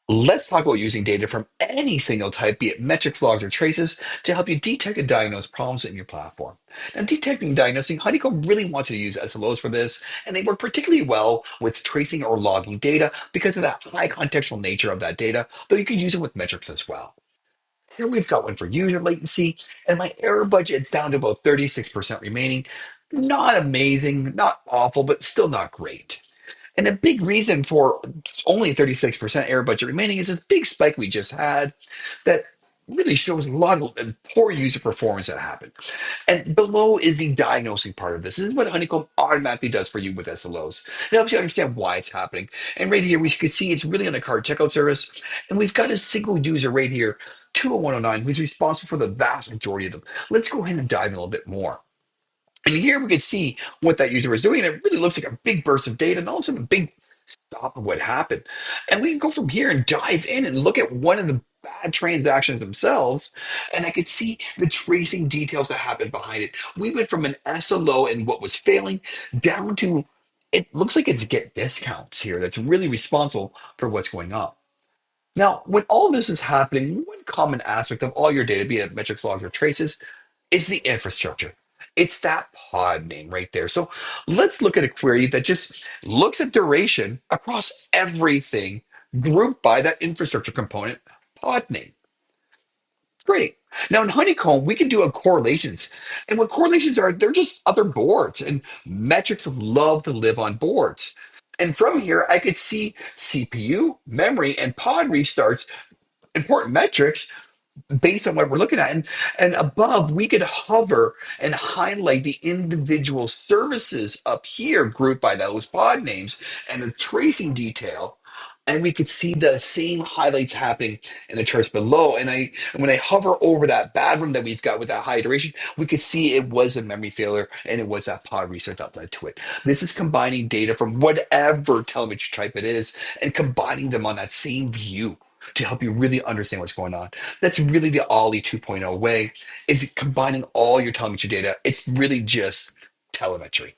Let's talk about using data from any signal type, be it metrics, logs, or traces, to help you detect and diagnose problems in your platform. Now, detecting and diagnosing, Honeycomb really wants you to use SLOs for this, and they work particularly well with tracing or logging data because of that high contextual nature of that data, though you can use it with metrics as well. Here we've got one for user latency, and my error budget is down to about 36% remaining. Not amazing, not awful, but still not great. And a big reason for only 36% error budget remaining is this big spike we just had that really shows a lot of poor user performance that happened. And below is the diagnosing part of this. This is what Honeycomb automatically does for you with SLOs. It helps you understand why it's happening. And right here, we can see it's really on a card checkout service. And we've got a single user right here, 20109, who's responsible for the vast majority of them. Let's go ahead and dive in a little bit more. And here we can see what that user was doing. And it really looks like a big burst of data and all of a sudden a big stop of what happened. And we can go from here and dive in and look at one of the bad transactions themselves. And I could see the tracing details that happened behind it. We went from an SLO and what was failing down to it looks like it's get discounts here that's really responsible for what's going on. Now, when all this is happening, one common aspect of all your data, be it metrics, logs, or traces, it's the infrastructure. It's that pod name right there. So let's look at a query that just looks at duration across everything grouped by that infrastructure component pod name. Great. Now in Honeycomb, we can do a correlations. And what correlations are, they're just other boards, and metrics love to live on boards. And from here, I could see CPU, memory, and pod restarts, important metrics based on what we're looking at. And above, we could hover and highlight the individual services up here grouped by those pod names and the tracing detail. And we could see the same highlights happening in the charts below. And when I hover over that bad room that we've got with that high duration, we could see it was a memory failure and it was that pod reset that led to it. This is combining data from whatever telemetry type it is and combining them on that same view to help you really understand what's going on. That's really the Ollie 2.0 way, is combining all your telemetry data. It's really just telemetry.